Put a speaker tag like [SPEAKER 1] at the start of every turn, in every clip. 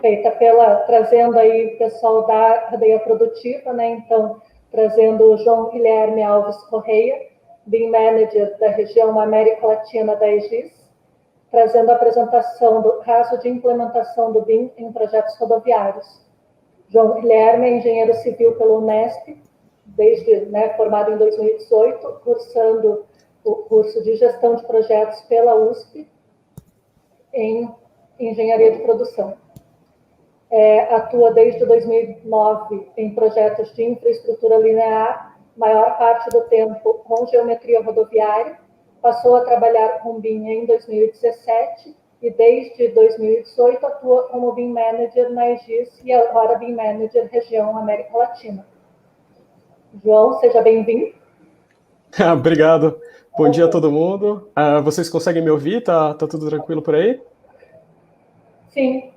[SPEAKER 1] feita trazendo aí o pessoal da cadeia produtiva, né? Então, trazendo o João Guilherme Alves Correia, BIM Manager da região América Latina da Aegis, trazendo a apresentação do caso de implementação do BIM em projetos rodoviários. João Guilherme é engenheiro civil pelo Unesp, formado em 2018, cursando o curso de gestão de projetos pela USP em engenharia de produção. Atua desde 2009 em projetos de infraestrutura linear, maior parte do tempo com geometria rodoviária, passou a trabalhar com BIM em 2017 e desde 2018 atua como BIM Manager na Aegis e agora BIM Manager região América Latina. João, seja bem-vindo.
[SPEAKER 2] Obrigado. Bom dia a todo mundo. Vocês conseguem me ouvir? Tá tudo tranquilo por aí?
[SPEAKER 1] Sim.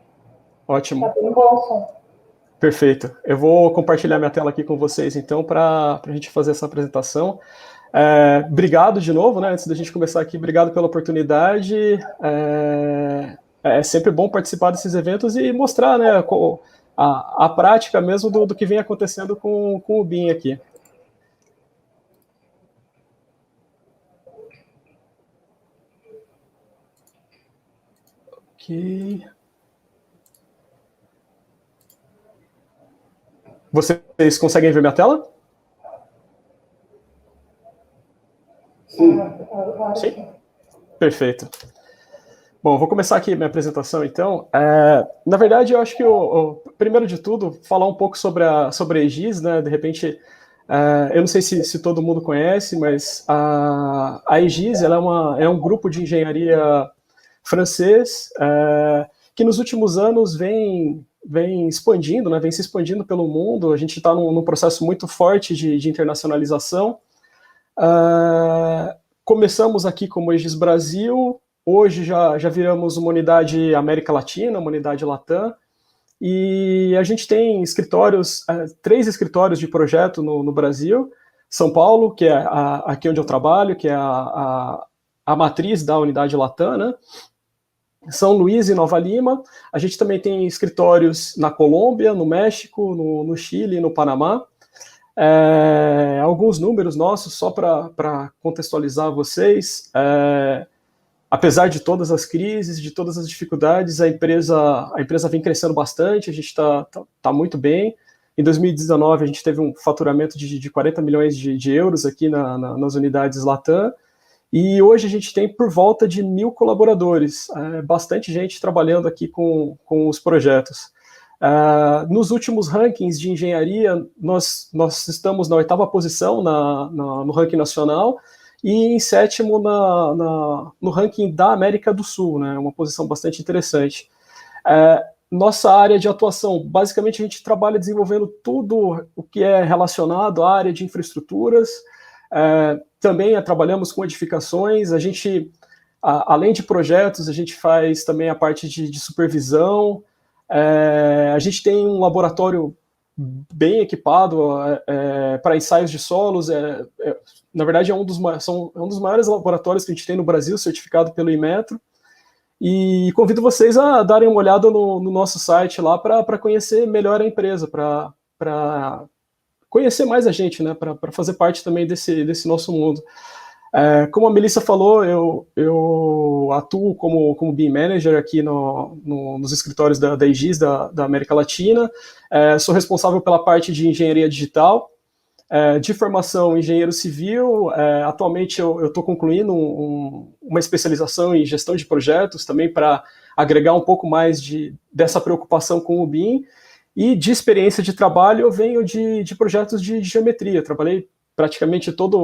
[SPEAKER 2] Ótimo.
[SPEAKER 1] Tá bem bom o som.
[SPEAKER 2] Perfeito. Eu vou compartilhar minha tela aqui com vocês, então, para a gente fazer essa apresentação. Obrigado de novo, né? Antes da gente começar aqui, obrigado pela oportunidade. É sempre bom participar desses eventos e mostrar, né, a prática mesmo do que vem acontecendo com o BIM aqui. Ok. Vocês conseguem ver minha tela?
[SPEAKER 1] Sim.
[SPEAKER 2] Sim? Perfeito. Bom, vou começar aqui minha apresentação, então. Na verdade, eu acho que, primeiro de tudo, falar um pouco sobre a Aegis, né? De repente, eu não sei se todo mundo conhece, mas a Aegis ela é um grupo de engenharia francês que nos últimos anos vem expandindo, né? Vem se expandindo pelo mundo. A gente está num processo muito forte de internacionalização. Começamos aqui como Aegis Brasil, hoje já viramos uma unidade América Latina, uma unidade Latam, e a gente tem escritórios, 3 escritórios de projeto no Brasil, São Paulo, que é aqui onde eu trabalho, que é a matriz da unidade Latam, né? São Luís e Nova Lima. A gente também tem escritórios na Colômbia, no México, no Chile e no Panamá. Alguns números nossos, só para contextualizar vocês. Apesar de todas as crises, de todas as dificuldades, a empresa vem crescendo bastante, a gente está muito bem. Em 2019, a gente teve um faturamento de 40 milhões de euros aqui nas unidades Latam, e hoje a gente tem por volta de 1.000 colaboradores, bastante gente trabalhando aqui com os projetos. Nos últimos rankings de engenharia, nós estamos na 8ª posição no ranking nacional e em 7º no ranking da América do Sul, né? Uma posição bastante interessante. Nossa área de atuação, basicamente a gente trabalha desenvolvendo tudo o que é relacionado à área de infraestruturas. Também trabalhamos com edificações. A gente, além de projetos, a gente faz também a parte de supervisão. A gente tem um laboratório bem equipado para ensaios de solos. Na verdade, é um dos maiores laboratórios que a gente tem no Brasil, certificado pelo Inmetro. E convido vocês a darem uma olhada no nosso site lá para conhecer melhor a empresa, para conhecer mais a gente, né, para fazer parte também desse nosso mundo. Como a Melissa falou, eu atuo como BIM Manager aqui nos escritórios da Aegis, da América Latina. Sou responsável pela parte de engenharia digital, de formação engenheiro civil. Atualmente eu estou concluindo uma especialização em gestão de projetos, também para agregar um pouco mais dessa preocupação com o BIM. E de experiência de trabalho, eu venho de projetos de geometria. Trabalhei praticamente toda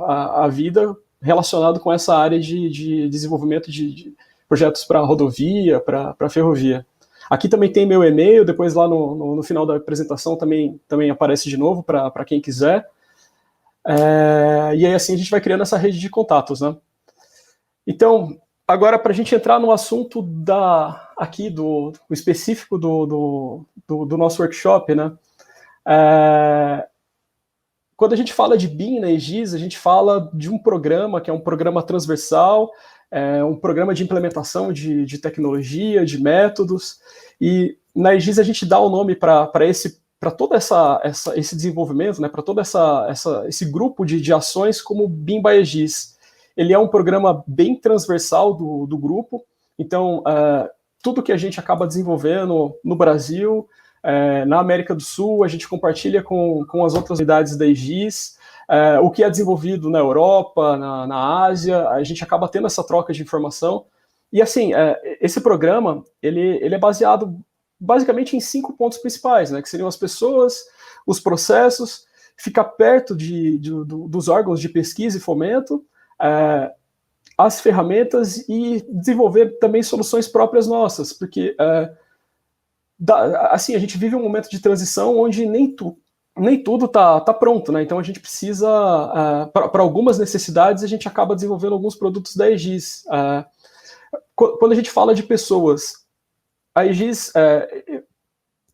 [SPEAKER 2] a vida relacionado com essa área de desenvolvimento de projetos para rodovia, para ferrovia. Aqui também tem meu e-mail, depois lá no final da apresentação também aparece de novo para quem quiser. E aí assim a gente vai criando essa rede de contatos, né? Então, agora para a gente entrar no assunto aqui do específico do nosso workshop, né? Quando a gente fala de BIM na Aegis, a gente fala de um programa que é um programa transversal, um programa de implementação de tecnologia, de métodos, e na Aegis a gente dá o nome para todo esse desenvolvimento, né, para todo esse grupo de ações como BIM by Aegis. Ele é um programa bem transversal do grupo, então tudo que a gente acaba desenvolvendo no Brasil, na América do Sul, a gente compartilha com as outras unidades da Aegis. O que é desenvolvido na Europa, na Ásia, a gente acaba tendo essa troca de informação. E assim, esse programa, ele é baseado basicamente em 5 pontos principais, né, que seriam as pessoas, os processos, ficar perto dos órgãos de pesquisa e fomento, as ferramentas e desenvolver também soluções próprias nossas, porque assim, a gente vive um momento de transição onde nem tudo tá pronto, né? Então a gente precisa, para algumas necessidades, a gente acaba desenvolvendo alguns produtos da Aegis. Quando a gente fala de pessoas, a Aegis,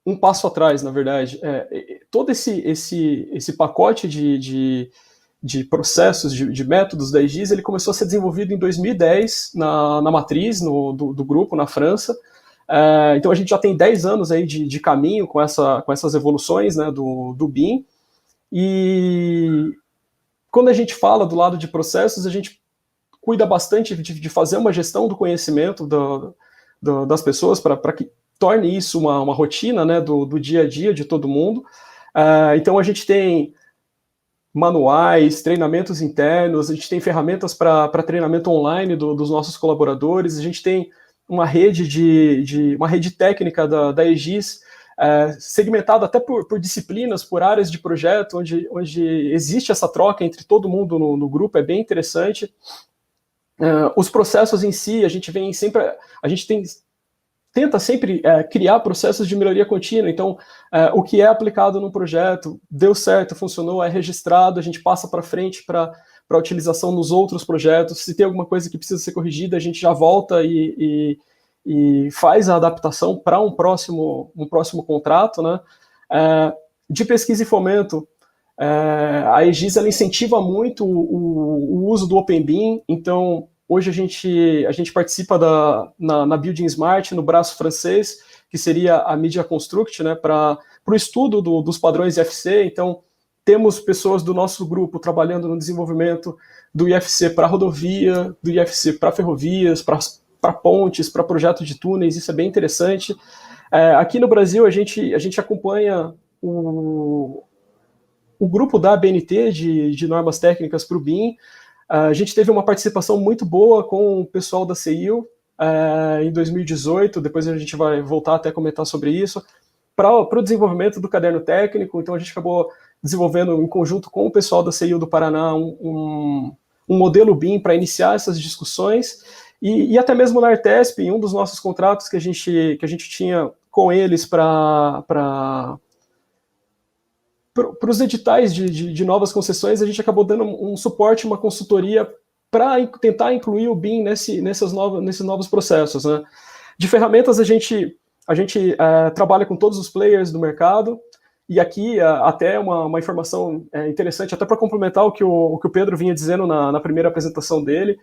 [SPEAKER 2] um passo atrás, na verdade, todo esse pacote de processos, de métodos da Aegis, ele começou a ser desenvolvido em 2010 na matriz do grupo, na França. Então a gente já tem 10 anos aí de caminho com essas evoluções, né, do BIM. E quando a gente fala do lado de processos, a gente cuida bastante de fazer uma gestão do conhecimento das pessoas para que torne isso uma rotina, né, do dia a dia de todo mundo. Então a gente tem manuais, treinamentos internos, a gente tem ferramentas para treinamento online dos nossos colaboradores, a gente tem uma rede técnica da Aegis, segmentada até por disciplinas, por áreas de projeto, onde existe essa troca entre todo mundo no grupo, é bem interessante. Os processos em si, a gente tenta sempre criar processos de melhoria contínua. Então, o que é aplicado no projeto, deu certo, funcionou, é registrado, a gente passa para frente para utilização nos outros projetos. Se tem alguma coisa que precisa ser corrigida, a gente já volta e faz a adaptação para um próximo contrato, né? De pesquisa e fomento, a Aegis ela incentiva muito o uso do OpenBIM. Então, hoje a gente participa na Building Smart, no braço francês, que seria a Media Construct, né, para o estudo dos padrões IFC. Então, temos pessoas do nosso grupo trabalhando no desenvolvimento do IFC para rodovia, do IFC para ferrovias, para pontes, para projeto de túneis. Isso é bem interessante. Aqui no Brasil, a gente acompanha o grupo da ABNT de normas técnicas para o BIM. A gente teve uma participação muito boa com o pessoal da CEIU em 2018, depois a gente vai voltar até a comentar sobre isso, para o desenvolvimento do caderno técnico. Então a gente acabou desenvolvendo em conjunto com o pessoal da CEIU do Paraná um modelo BIM para iniciar essas discussões, e até mesmo na Artesp, em um dos nossos contratos que a gente tinha com eles para os editais de novas concessões, a gente acabou dando um suporte, uma consultoria para tentar incluir o BIM nesses novos processos, né? De ferramentas, a gente trabalha com todos os players do mercado, e aqui até uma informação interessante, até para complementar o que o Pedro vinha dizendo na primeira apresentação dele.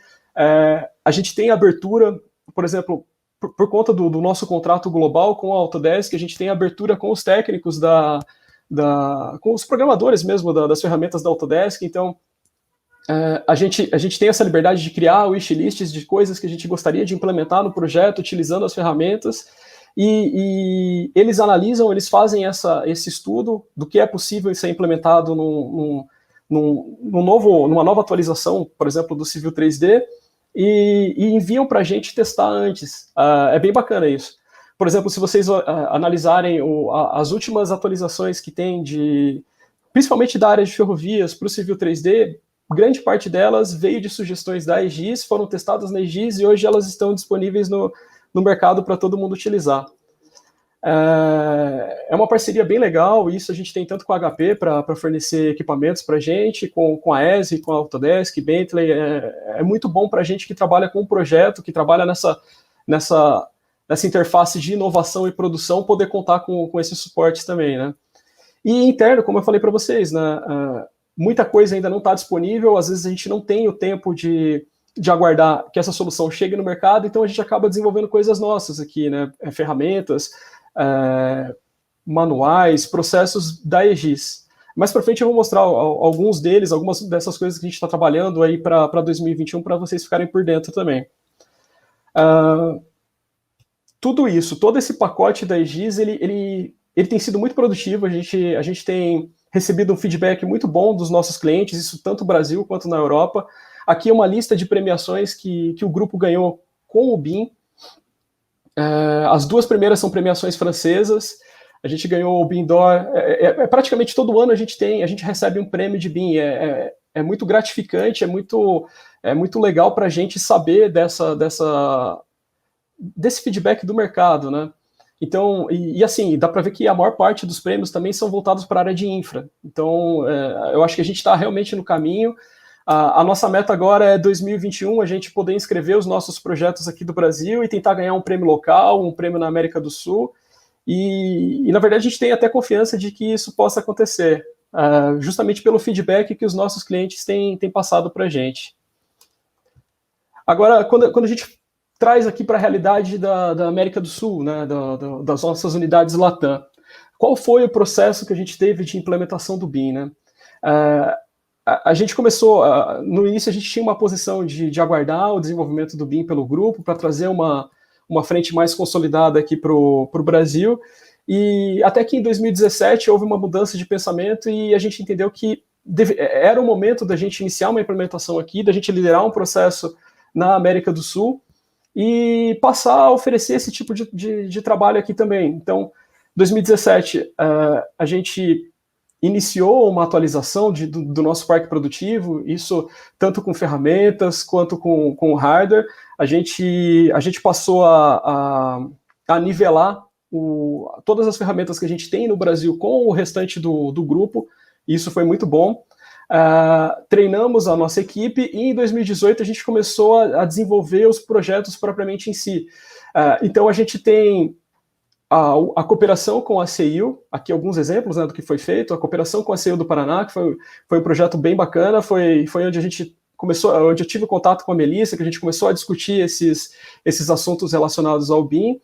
[SPEAKER 2] A gente tem abertura, por exemplo, por conta do nosso contrato global com a Autodesk, a gente tem abertura com os técnicos com os programadores mesmo das ferramentas da Autodesk. Então a gente tem essa liberdade de criar wishlists de coisas que a gente gostaria de implementar no projeto, utilizando as ferramentas, e eles analisam, eles fazem esse estudo do que é possível ser implementado numa nova atualização, por exemplo, do Civil 3D, e enviam para a gente testar antes. É bem bacana isso. Por exemplo, se vocês analisarem as últimas atualizações que tem, principalmente da área de ferrovias para o Civil 3D, grande parte delas veio de sugestões da Aegis, foram testadas na Aegis e hoje elas estão disponíveis no mercado para todo mundo utilizar. É uma parceria bem legal, isso a gente tem tanto com a HP para fornecer equipamentos para a gente, com a ESRI, com a Autodesk, Bentley. É muito bom para a gente que trabalha com um projeto, que trabalha nessa interface de inovação e produção, poder contar com esses suportes também, né? E interno, como eu falei para vocês, né, muita coisa ainda não está disponível, às vezes a gente não tem o tempo de de aguardar que essa solução chegue no mercado, então a gente acaba desenvolvendo coisas nossas aqui, né? Ferramentas, manuais, processos da Aegis. Mais para frente eu vou mostrar alguns deles, algumas dessas coisas que a gente está trabalhando aí para 2021, para vocês ficarem por dentro também. Tudo isso, todo esse pacote da Aegis, ele tem sido muito produtivo, a gente tem recebido um feedback muito bom dos nossos clientes, isso tanto no Brasil quanto na Europa. Aqui é uma lista de premiações que o grupo ganhou com o BIM. As duas primeiras são premiações francesas. A gente ganhou o BIM d'Or. Praticamente todo ano a gente recebe um prêmio de BIM. É muito gratificante, é muito legal para a gente saber desse feedback do mercado, né? Então, assim, dá para ver que a maior parte dos prêmios também são voltados para a área de infra. Então, eu acho que a gente está realmente no caminho. A nossa meta agora é 2021, a gente poder inscrever os nossos projetos aqui do Brasil e tentar ganhar um prêmio local, um prêmio na América do Sul. E na verdade, a gente tem até confiança de que isso possa acontecer, justamente pelo feedback que os nossos clientes têm passado para a gente. Agora, quando a gente traz aqui para a realidade da América do Sul, né, das nossas unidades Latam, qual foi o processo que a gente teve de implementação do BIM, né? A gente começou, no início a gente tinha uma posição de aguardar o desenvolvimento do BIM pelo grupo, para trazer uma frente mais consolidada aqui para o Brasil, e até que em 2017 houve uma mudança de pensamento e a gente entendeu que era o momento da gente iniciar uma implementação aqui, da gente liderar um processo na América do Sul e passar a oferecer esse tipo de trabalho aqui também. Então, 2017, a gente iniciou uma atualização do nosso parque produtivo, isso tanto com ferramentas quanto com hardware. A gente passou a nivelar todas as ferramentas que a gente tem no Brasil com o restante do grupo, isso foi muito bom. Treinamos a nossa equipe e em 2018 a gente começou a desenvolver os projetos propriamente em si. Então a gente tem a cooperação com a CEIU, aqui alguns exemplos, né, do que foi feito, a cooperação com a CEIU do Paraná, que foi um projeto bem bacana, foi onde a gente começou, onde eu tive contato com a Melissa, que a gente começou a discutir esses assuntos relacionados ao BIM.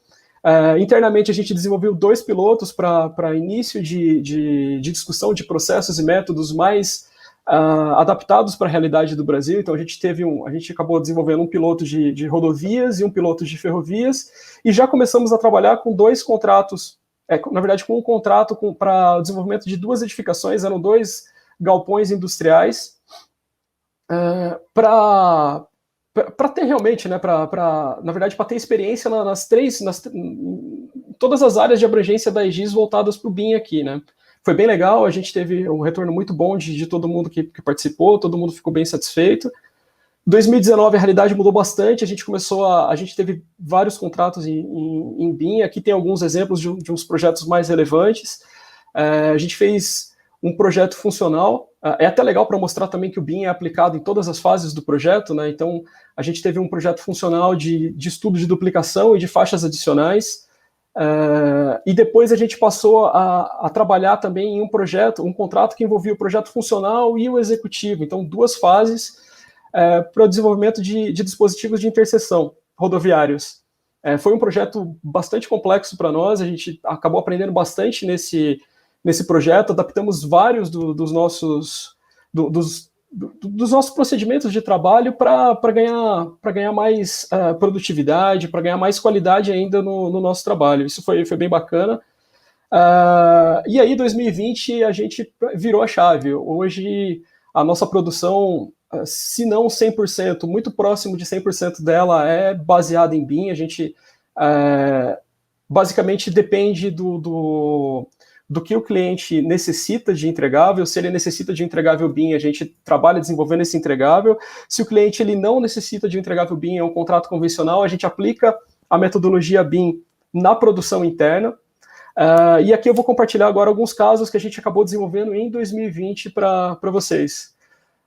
[SPEAKER 2] Internamente a gente desenvolveu 2 pilotos para início de discussão de processos e métodos mais adaptados para a realidade do Brasil. Então a gente acabou desenvolvendo um piloto de rodovias e um piloto de ferrovias, e já começamos a trabalhar com 2 contratos, na verdade com um contrato para o desenvolvimento de 2 edificações, eram 2 galpões industriais, para ter realmente, né, na verdade, para ter experiência todas as áreas de abrangência da Aegis voltadas para o BIM aqui, né. Foi bem legal, a gente teve um retorno muito bom de todo mundo que participou, todo mundo ficou bem satisfeito. 2019 a realidade mudou bastante, a gente teve vários contratos em BIM, aqui tem alguns exemplos de uns projetos mais relevantes. A gente fez um projeto funcional, é até legal para mostrar também que o BIM é aplicado em todas as fases do projeto, né? Então a gente teve um projeto funcional de estudo de duplicação e de faixas adicionais. E depois a gente passou a trabalhar também em um contrato que envolvia o projeto funcional e o executivo, então 2 fases para o desenvolvimento de dispositivos de interseção rodoviários. Foi um projeto bastante complexo para nós, a gente acabou aprendendo bastante nesse projeto, adaptamos vários dos nossos procedimentos de trabalho para ganhar mais produtividade, para ganhar mais qualidade ainda no nosso trabalho. Isso foi bem bacana. E aí, 2020, a gente virou a chave. Hoje, a nossa produção, se não 100%, muito próximo de 100% dela é baseada em BIM. A gente basicamente depende do que o cliente necessita de entregável. Se ele necessita de entregável BIM, a gente trabalha desenvolvendo esse entregável. Se o cliente ele não necessita de um entregável BIM, é um contrato convencional, a gente aplica a metodologia BIM na produção interna. E aqui eu vou compartilhar agora alguns casos que a gente acabou desenvolvendo em 2020 para vocês.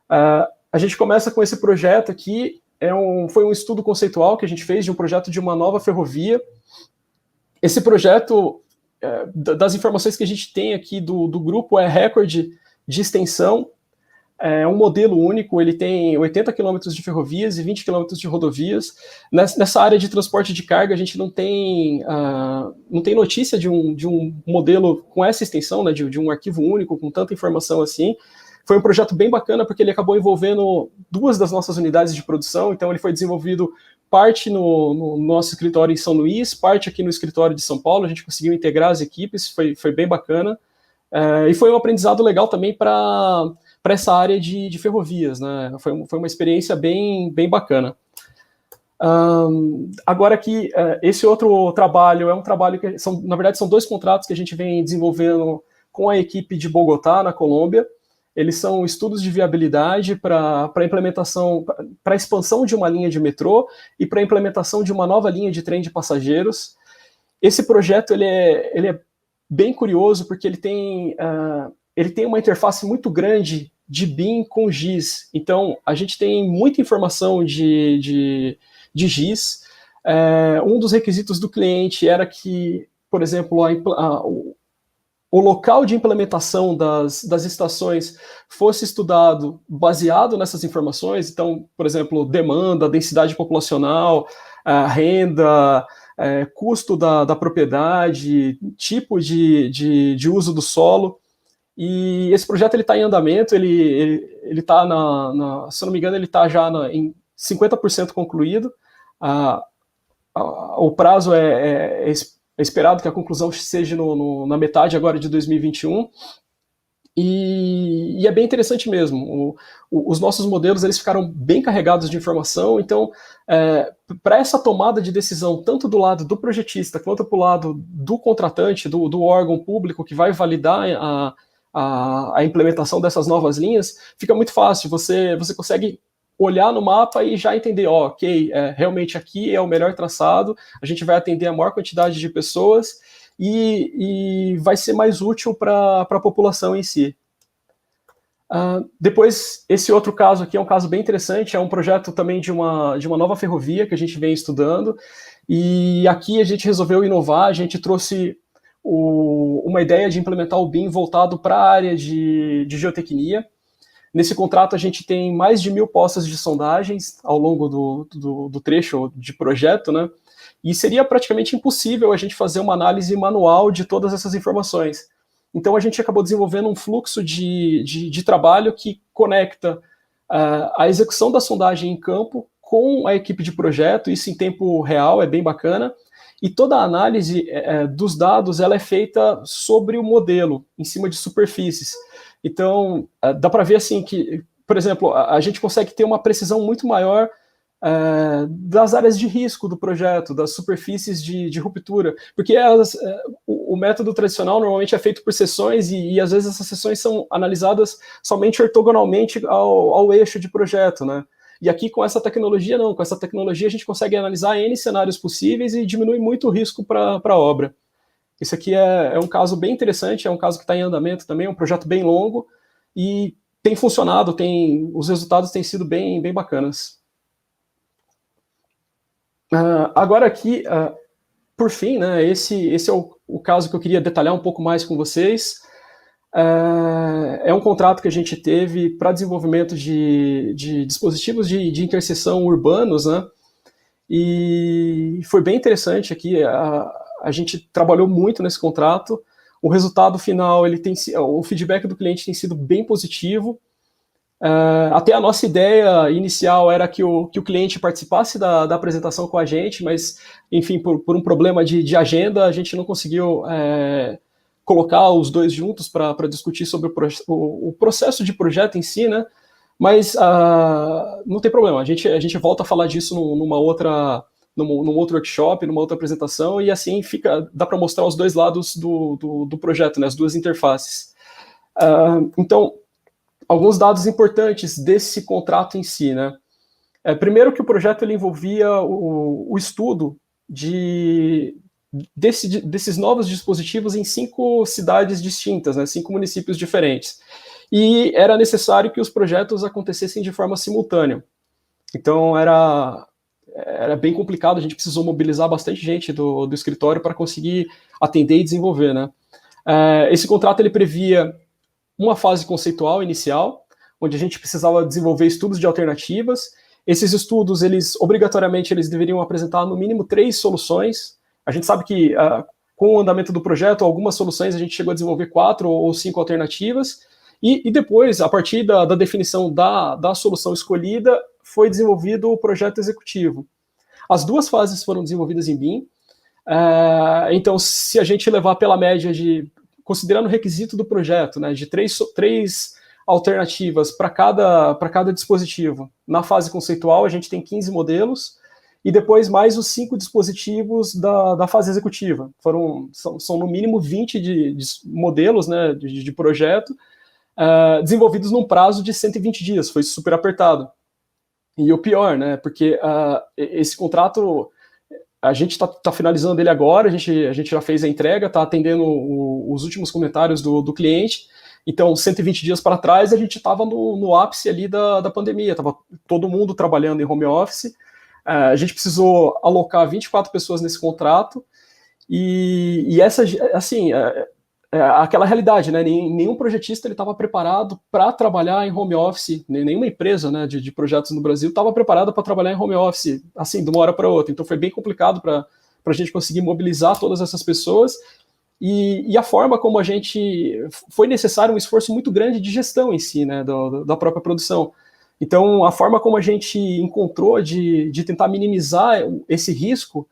[SPEAKER 2] A gente começa com esse projeto aqui, foi um estudo conceitual que a gente fez de um projeto de uma nova ferrovia. Esse projeto, das informações que a gente tem aqui do grupo, é recorde de extensão, é um modelo único, ele tem 80 quilômetros de ferrovias e 20 quilômetros de rodovias. Nessa área de transporte de carga, a gente não tem notícia de um modelo com essa extensão, né, de um arquivo único, com tanta informação assim. Foi um projeto bem bacana, porque ele acabou envolvendo 2 das nossas unidades de produção, então ele foi desenvolvido parte no nosso escritório em São Luís, parte aqui no escritório de São Paulo, a gente conseguiu integrar as equipes, foi bem bacana. E foi um aprendizado legal também para essa área de ferrovias, né? Foi uma experiência bem bacana. Agora aqui, esse outro trabalho é um trabalho que, na verdade, são 2 contratos que a gente vem desenvolvendo com a equipe de Bogotá, na Colômbia. Eles são estudos de viabilidade para implementação, para a expansão de uma linha de metrô e para a implementação de uma nova linha de trem de passageiros. Esse projeto ele é bem curioso, porque ele tem uma interface muito grande de BIM com GIS. Então, a gente tem muita informação de GIS. Um dos requisitos do cliente era que, por exemplo, o local de implementação das estações fosse estudado baseado nessas informações. Então, por exemplo, demanda, densidade populacional, renda, custo da propriedade, tipo de uso do solo. E esse projeto está em andamento, ele está se não me engano, ele está já em 50% concluído. O prazo é esperado que a conclusão seja na metade agora de 2021. E é bem interessante mesmo. Os nossos modelos eles ficaram bem carregados de informação, então para essa tomada de decisão, tanto do lado do projetista quanto para o lado do contratante, do órgão público que vai validar a implementação dessas novas linhas, fica muito fácil. Você consegue olhar no mapa e já entender, ok, realmente aqui é o melhor traçado, a gente vai atender a maior quantidade de pessoas e vai ser mais útil para a população em si. Depois, esse outro caso aqui é um caso bem interessante, é um projeto também de uma nova ferrovia que a gente vem estudando, e aqui a gente resolveu inovar, a gente trouxe uma ideia de implementar o BIM voltado para a área de geotecnia. Nesse contrato a gente tem mais de 1.000 postas de sondagens ao longo do trecho de projeto, né? E seria praticamente impossível a gente fazer uma análise manual de todas essas informações. Então a gente acabou desenvolvendo um fluxo de trabalho que conecta a execução da sondagem em campo com a equipe de projeto, isso em tempo real, é bem bacana, e toda a análise dos dados ela é feita sobre o modelo, em cima de superfícies. Então, dá para ver assim que, por exemplo, a gente consegue ter uma precisão muito maior das áreas de risco do projeto, das superfícies de ruptura, porque o método tradicional normalmente é feito por seções e às vezes essas seções são analisadas somente ortogonalmente ao eixo de projeto, né? E aqui com essa tecnologia não, com essa tecnologia a gente consegue analisar N cenários possíveis e diminui muito o risco para a obra. Esse aqui é um caso bem interessante, é um caso que está em andamento também, é um projeto bem longo e tem funcionado, os resultados têm sido bem bacanas. Agora aqui, por fim, né, esse é o caso que eu queria detalhar um pouco mais com vocês. É um contrato que a gente teve para desenvolvimento de dispositivos de interseção urbanos, né? E foi bem interessante aqui, a gente trabalhou muito nesse contrato. O resultado final, o feedback do cliente tem sido bem positivo. Até a nossa ideia inicial era que o cliente participasse da apresentação com a gente, mas, enfim, por um problema de agenda, a gente não conseguiu colocar os dois juntos para discutir sobre o processo de projeto em si, né? Mas não tem problema, a gente volta a falar disso num outro workshop, numa outra apresentação, e assim dá para mostrar os dois lados do projeto, né, as duas interfaces. Então, alguns dados importantes desse contrato em si, né? Primeiro que o projeto ele envolvia o estudo desses novos dispositivos em 5 cidades distintas, né, 5 municípios diferentes. E era necessário que os projetos acontecessem de forma simultânea. Então, era bem complicado, a gente precisou mobilizar bastante gente do escritório para conseguir atender e desenvolver, né? Esse contrato ele previa uma fase conceitual inicial, onde a gente precisava desenvolver estudos de alternativas. Esses estudos, obrigatoriamente, eles deveriam apresentar no mínimo 3 soluções. A gente sabe que com o andamento do projeto, algumas soluções a gente chegou a desenvolver 4 ou 5 alternativas, e depois, a partir da definição da solução escolhida, foi desenvolvido o projeto executivo. As 2 fases foram desenvolvidas em BIM. Então, se a gente levar pela média considerando o requisito do projeto, né, de 3 alternativas para cada dispositivo, na fase conceitual a gente tem 15 modelos, e depois mais os 5 dispositivos da fase executiva. São no mínimo 20 de modelos, né, de projeto, desenvolvidos num prazo de 120 dias, foi super apertado. E o pior, né, porque esse contrato, a gente está finalizando ele agora, a gente já fez a entrega, está atendendo os últimos comentários do cliente. Então, 120 dias para trás, a gente estava no ápice ali da pandemia, estava todo mundo trabalhando em home office. A gente precisou alocar 24 pessoas nesse contrato, e essa, assim, aquela realidade, né? Nenhum projetista estava preparado para trabalhar em home office, nenhuma empresa, né, de projetos no Brasil estava preparada para trabalhar em home office, assim, de uma hora para outra. Então foi bem complicado para a gente conseguir mobilizar todas essas pessoas, e a forma como a gente... Foi necessário um esforço muito grande de gestão em si, né, da própria produção. Então, a forma como a gente encontrou de tentar minimizar esse risco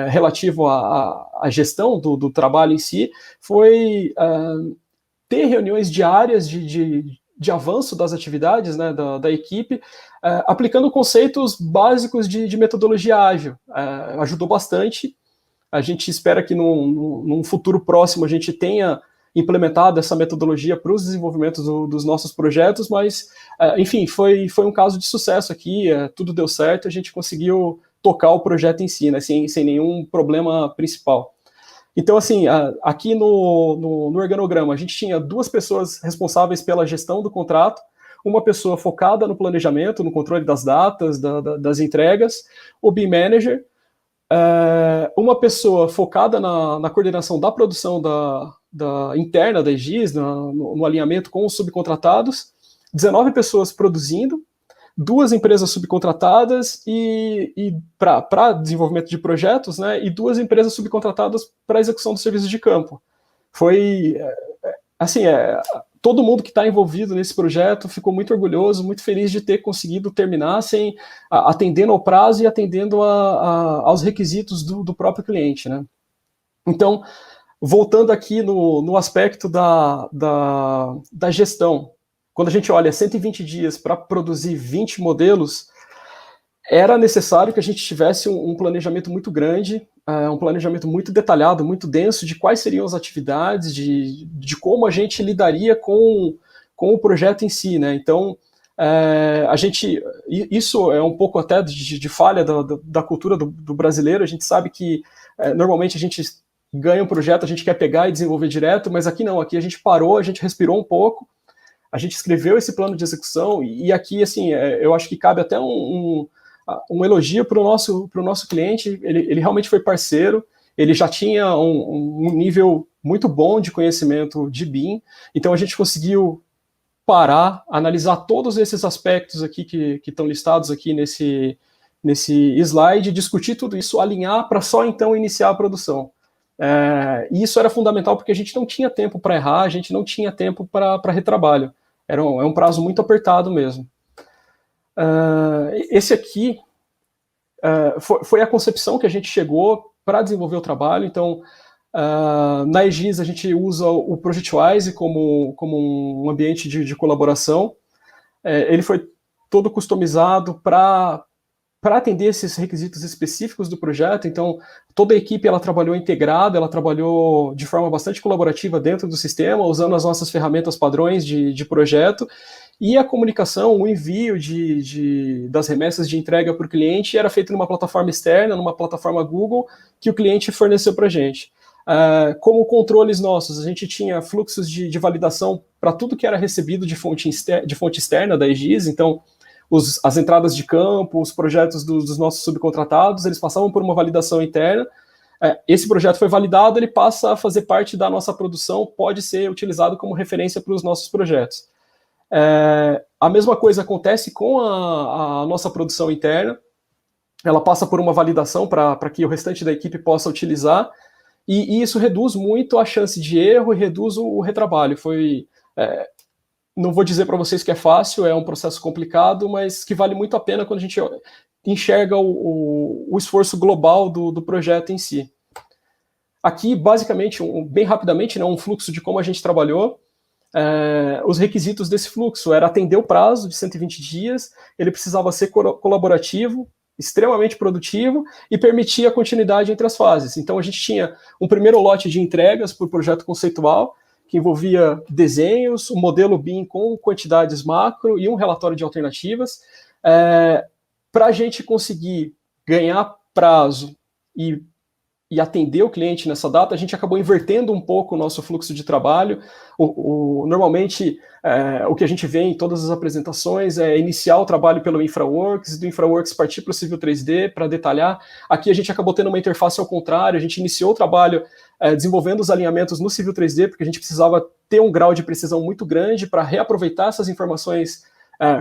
[SPEAKER 2] relativo à gestão do trabalho em si foi ter reuniões diárias de avanço das atividades, né, da equipe, aplicando conceitos básicos de metodologia ágil. Ajudou bastante. A gente espera que num futuro próximo a gente tenha implementado essa metodologia para os desenvolvimentos dos nossos projetos, mas, enfim, foi um caso de sucesso aqui, tudo deu certo, a gente conseguiu tocar o projeto em si, né, sem nenhum problema principal. Então, assim, aqui no organograma, a gente tinha 2 pessoas responsáveis pela gestão do contrato, uma pessoa focada no planejamento, no controle das datas, das entregas, o BIM Manager, uma pessoa focada na coordenação da produção interna da EGIS, no alinhamento com os subcontratados, 19 pessoas produzindo, 2 empresas subcontratadas para desenvolvimento de projetos, né, e 2 empresas subcontratadas para execução dos serviços de campo. Foi, assim, todo mundo que está envolvido nesse projeto ficou muito orgulhoso, muito feliz de ter conseguido terminar atendendo ao prazo e atendendo aos requisitos do próprio cliente, né. Então, voltando aqui no aspecto da gestão, quando a gente olha 120 dias para produzir 20 modelos, era necessário que a gente tivesse um planejamento muito grande, um planejamento muito detalhado, muito denso, de quais seriam as atividades, de como a gente lidaria com o projeto em si, né? Então, isso é um pouco até de falha da cultura do brasileiro. A gente sabe que normalmente a gente ganha um projeto, a gente quer pegar e desenvolver direto, mas aqui não, aqui a gente parou, a gente respirou um pouco, a gente escreveu esse plano de execução, e aqui, assim, eu acho que cabe até um elogio para o nosso cliente. Ele realmente foi parceiro, ele já tinha um nível muito bom de conhecimento de BIM, então a gente conseguiu parar, analisar todos esses aspectos aqui que estão listados aqui nesse slide, discutir tudo isso, alinhar para só então iniciar a produção. E isso era fundamental porque a gente não tinha tempo para errar, a gente não tinha tempo para retrabalho. É um prazo muito apertado mesmo. Esse aqui foi a concepção que a gente chegou para desenvolver o trabalho. Então, na EGIS a gente usa o ProjectWise como um ambiente de colaboração. Ele foi todo customizado para atender esses requisitos específicos do projeto. Então, toda a equipe ela trabalhou integrada, ela trabalhou de forma bastante colaborativa dentro do sistema, usando as nossas ferramentas padrões de projeto, e a comunicação, o envio das remessas de entrega para o cliente era feito numa plataforma externa, numa plataforma Google, que o cliente forneceu para a gente. Como controles nossos, a gente tinha fluxos de validação para tudo que era recebido de fonte externa da EGIS. Então, as entradas de campo, os projetos dos nossos subcontratados, eles passavam por uma validação interna. Esse projeto foi validado, ele passa a fazer parte da nossa produção, pode ser utilizado como referência para os nossos projetos. A mesma coisa acontece com a nossa produção interna. Ela passa por uma validação para que o restante da equipe possa utilizar, e isso reduz muito a chance de erro e reduz o retrabalho. Não vou dizer para vocês que é fácil, é um processo complicado, mas que vale muito a pena quando a gente enxerga o esforço global do projeto em si. Aqui, basicamente, bem rapidamente, né, um fluxo de como a gente trabalhou. Os requisitos desse fluxo era atender o prazo de 120 dias, ele precisava ser colaborativo, extremamente produtivo e permitir a continuidade entre as fases. Então a gente tinha um primeiro lote de entregas por projeto conceitual, que envolvia desenhos, um modelo BIM com quantidades macro e um relatório de alternativas. Para a gente conseguir ganhar prazo e atender o cliente nessa data, a gente acabou invertendo um pouco o nosso fluxo de trabalho. Normalmente, o que a gente vê em todas as apresentações é iniciar o trabalho pelo InfraWorks, do InfraWorks partir para o Civil 3D para detalhar. Aqui a gente acabou tendo uma interface ao contrário, a gente iniciou o trabalho desenvolvendo os alinhamentos no Civil 3D, porque a gente precisava ter um grau de precisão muito grande para reaproveitar essas informações,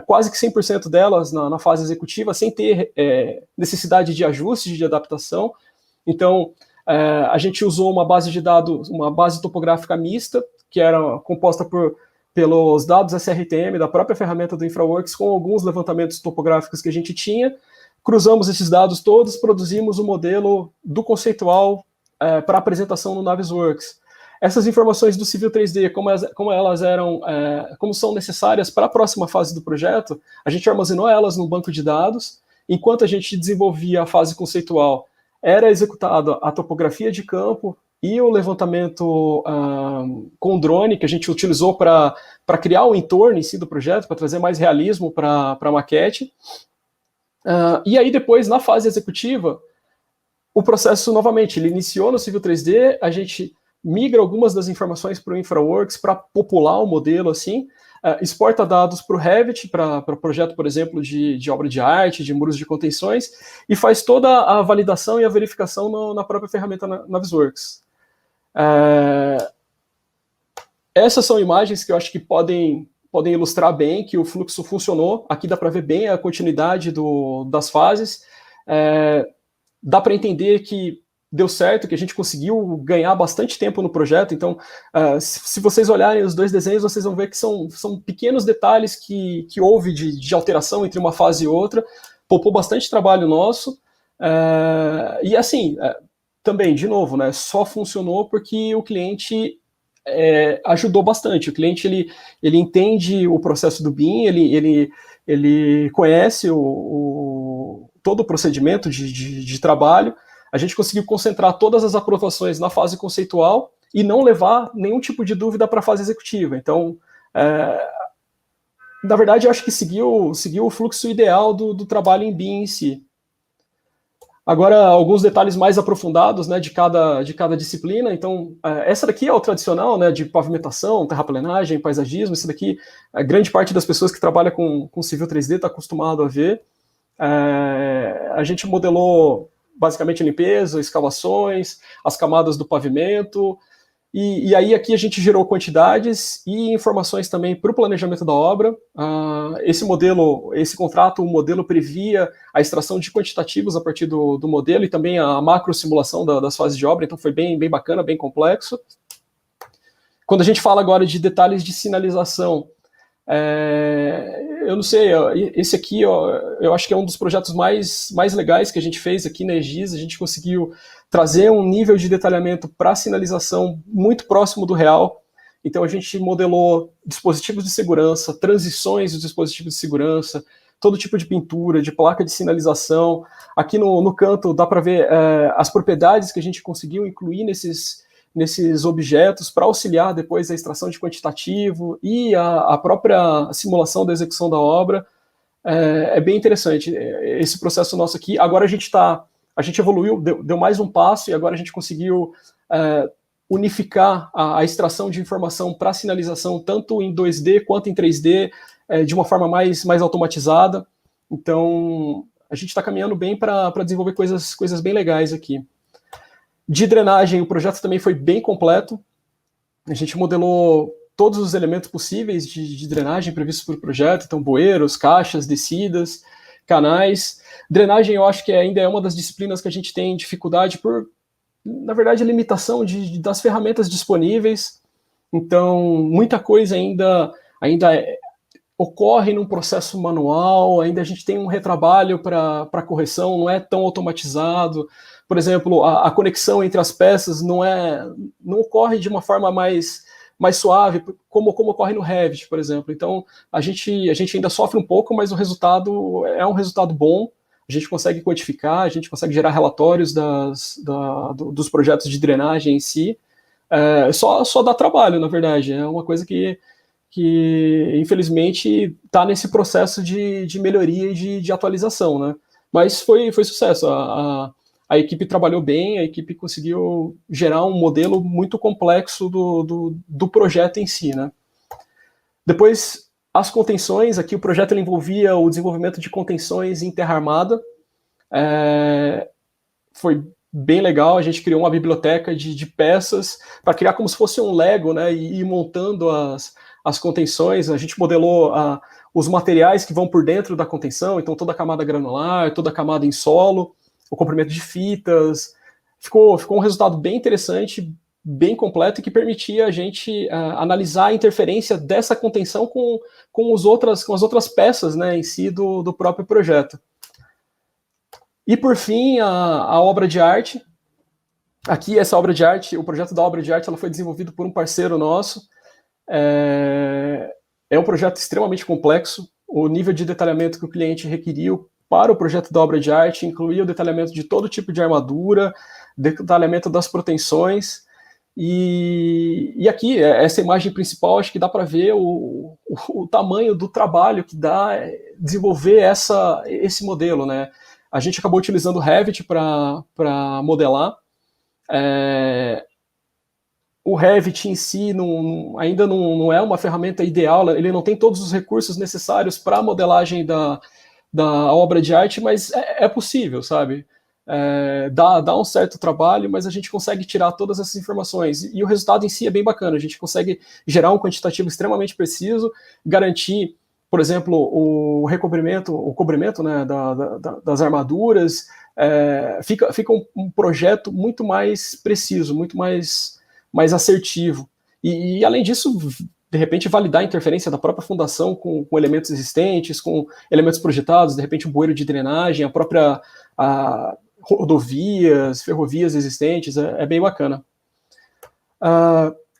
[SPEAKER 2] quase que 100% delas na fase executiva, sem ter necessidade de ajuste, de adaptação. Então, a gente usou uma base de dados, uma base topográfica mista, que era composta pelos dados SRTM da própria ferramenta do InfraWorks, com alguns levantamentos topográficos que a gente tinha. Cruzamos esses dados todos, produzimos o modelo do conceitual para apresentação no Navisworks. Essas informações do Civil 3D, como são necessárias para a próxima fase do projeto, a gente armazenou elas no banco de dados. Enquanto a gente desenvolvia a fase conceitual, era executada a topografia de campo e o levantamento com drone, que a gente utilizou para criar o entorno em si do projeto, para trazer mais realismo para a maquete. E aí depois, na fase executiva, o processo, novamente, ele iniciou no Civil 3D, a gente migra algumas das informações para o InfraWorks para popular o modelo, assim, exporta dados para o Revit, para o projeto, por exemplo, de obra de arte, de muros de contenções, e faz toda a validação e a verificação na própria ferramenta Navisworks. Essas são imagens que eu acho que podem ilustrar bem que o fluxo funcionou. Aqui dá para ver bem a continuidade das fases. Dá para entender que deu certo, que a gente conseguiu ganhar bastante tempo no projeto. Então, se vocês olharem os dois desenhos, vocês vão ver que são pequenos detalhes que houve de alteração entre uma fase e outra. Poupou bastante trabalho nosso. E assim, também, de novo, né, só funcionou porque o cliente ajudou bastante. O cliente ele entende o processo do BIM, ele conhece todo o procedimento de trabalho. A gente conseguiu concentrar todas as aprovações na fase conceitual e não levar nenhum tipo de dúvida para a fase executiva. Então, na verdade, eu acho que seguiu o fluxo ideal do trabalho em BIM em si. Agora, alguns detalhes mais aprofundados, né, de cada disciplina. Então, essa daqui é o tradicional, né, de pavimentação, terraplenagem, paisagismo. Isso daqui, a grande parte das pessoas que trabalham com Civil 3D está acostumado a ver. A gente modelou basicamente limpeza, escavações, as camadas do pavimento, e aí aqui a gente gerou quantidades e informações também para o planejamento da obra. Esse contrato, o modelo previa a extração de quantitativos a partir do modelo e também a macro simulação das fases de obra, então foi bem bacana, bem complexo. Quando a gente fala agora de detalhes de sinalização, eu não sei, esse aqui eu acho que é um dos projetos mais legais que a gente fez aqui na Egis. A gente conseguiu trazer um nível de detalhamento para sinalização muito próximo do real. Então a gente modelou dispositivos de segurança, transições dos dispositivos de segurança, todo tipo de pintura, de placa de sinalização. Aqui no canto dá para ver as propriedades que a gente conseguiu incluir nesses objetos para auxiliar depois a extração de quantitativo e a própria simulação da execução da obra. É bem interessante esse processo nosso aqui. Agora a gente evoluiu, deu mais um passo e agora a gente conseguiu unificar a extração de informação para sinalização tanto em 2D quanto em 3D de uma forma mais automatizada. Então a gente está caminhando bem para desenvolver coisas bem legais aqui. De drenagem, o projeto também foi bem completo. A gente modelou todos os elementos possíveis de drenagem previstos por projeto, então bueiros, caixas, descidas, canais. Drenagem eu acho que ainda é uma das disciplinas que a gente tem dificuldade por, na verdade, a limitação das ferramentas disponíveis. Então, muita coisa ainda ocorre num processo manual, ainda a gente tem um retrabalho para correção, não é tão automatizado. Por exemplo, a conexão entre as peças não ocorre de uma forma mais suave, como ocorre no Revit, por exemplo. Então, a gente ainda sofre um pouco, mas o resultado é um resultado bom. A gente consegue quantificar, a gente consegue gerar relatórios dos projetos de drenagem em si. Só dá trabalho, na verdade. É uma coisa que infelizmente está nesse processo de melhoria e de atualização, né? Mas foi sucesso. A equipe trabalhou bem, a equipe conseguiu gerar um modelo muito complexo do projeto em si, né? Depois, as contenções, aqui o projeto ele envolvia o desenvolvimento de contenções em terra armada. Foi bem legal, a gente criou uma biblioteca de peças para criar como se fosse um Lego, né, e ir montando as contenções. A gente modelou os materiais que vão por dentro da contenção, então toda a camada granular, toda a camada em solo, o comprimento de fitas. Ficou um resultado bem interessante, bem completo, e que permitia a gente analisar a interferência dessa contenção com as outras peças, né, em si do próprio projeto. E, por fim, a obra de arte. Aqui, essa obra de arte, o projeto da obra de arte, ela foi desenvolvido por um parceiro nosso. É um projeto extremamente complexo. O nível de detalhamento que o cliente requeriu para o projeto da obra de arte incluía o detalhamento de todo tipo de armadura, detalhamento das proteções. E aqui, essa imagem principal, acho que dá para ver o tamanho do trabalho que dá desenvolver esse modelo, né? A gente acabou utilizando o Revit para modelar. O Revit em si ainda não é uma ferramenta ideal, ele não tem todos os recursos necessários para a modelagem da obra de arte, mas é possível, sabe? Dá um certo trabalho, mas a gente consegue tirar todas essas informações. E o resultado em si é bem bacana, a gente consegue gerar um quantitativo extremamente preciso, garantir, por exemplo, o cobrimento, né, das armaduras. Fica um projeto muito mais preciso, muito mais assertivo. E além disso, de repente, validar a interferência da própria fundação com elementos existentes, com elementos projetados, de repente um bueiro de drenagem, a própria rodovias, ferrovias existentes, é bem bacana.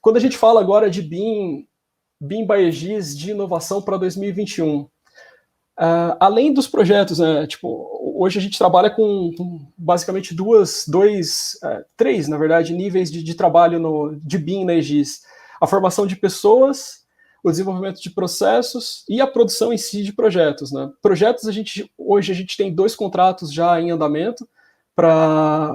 [SPEAKER 2] Quando a gente fala agora de BIM by Aegis de inovação para 2021. Além dos projetos, né, hoje a gente trabalha com basicamente três, na verdade, níveis de trabalho de BIM na Aegis. A formação de pessoas, o desenvolvimento de processos e a produção em si de projetos, né? Projetos, hoje a gente tem 2 contratos já em andamento,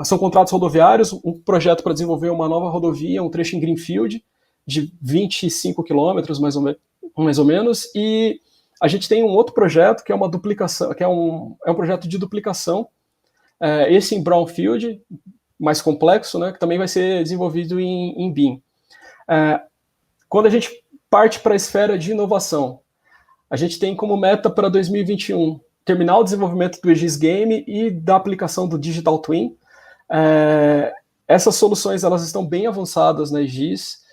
[SPEAKER 2] são contratos rodoviários, um projeto para desenvolver uma nova rodovia, um trecho em Greenfield, de 25 quilômetros, mais ou menos, e a gente tem um outro projeto, que é uma duplicação, que é um projeto de duplicação, esse em Brownfield, mais complexo, né, que também vai ser desenvolvido em BIM. Quando a gente parte para a esfera de inovação, a gente tem como meta para 2021 terminar o desenvolvimento do Aegis Game e da aplicação do Digital Twin. Essas soluções elas estão bem avançadas na Aegis.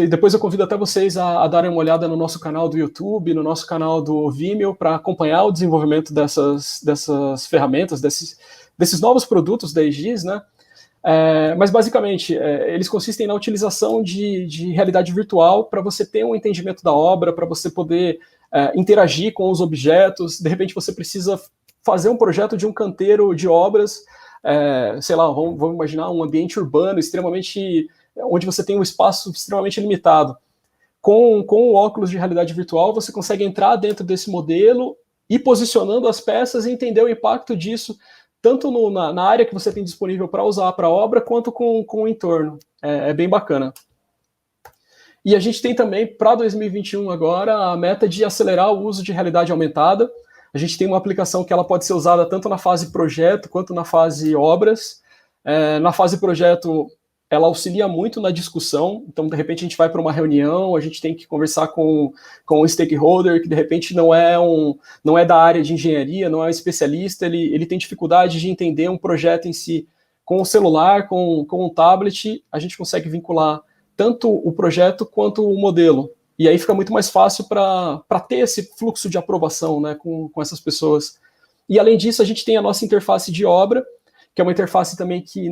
[SPEAKER 2] Depois eu convido até vocês a darem uma olhada no nosso canal do YouTube, no nosso canal do Vimeo, para acompanhar o desenvolvimento dessas ferramentas, desses novos produtos da Aegis, né? Mas basicamente, eles consistem na utilização de realidade virtual para você ter um entendimento da obra, para você poder interagir com os objetos. De repente você precisa fazer um projeto de um canteiro de obras, sei lá, vamos imaginar um ambiente urbano extremamente, onde você tem um espaço extremamente limitado. Com o óculos de realidade virtual, você consegue entrar dentro desse modelo, ir posicionando as peças e entender o impacto disso, tanto na área que você tem disponível para usar para a obra, quanto com o entorno. É bem bacana. E a gente tem também, para 2021 agora, a meta de acelerar o uso de realidade aumentada. A gente tem uma aplicação que ela pode ser usada tanto na fase projeto, quanto na fase obras. Na fase projeto, ela auxilia muito na discussão. Então, de repente, a gente vai para uma reunião, a gente tem que conversar com um stakeholder que, de repente, não é da área de engenharia, não é um especialista, ele tem dificuldade de entender um projeto em si. Com o celular, com um tablet, a gente consegue vincular tanto o projeto quanto o modelo. E aí fica muito mais fácil para ter esse fluxo de aprovação, né, com essas pessoas. E, além disso, a gente tem a nossa interface de obra, que é uma interface também que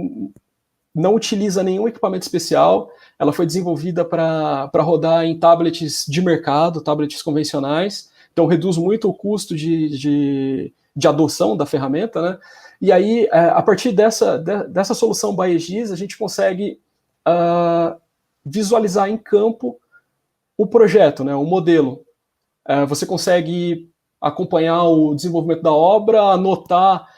[SPEAKER 2] não utiliza nenhum equipamento especial. Ela foi desenvolvida para rodar em tablets de mercado, tablets convencionais. Então, reduz muito o custo de adoção da ferramenta, né? E aí, a partir dessa solução ByAegis, a gente consegue visualizar em campo o projeto, né, o modelo. Você consegue acompanhar o desenvolvimento da obra, anotar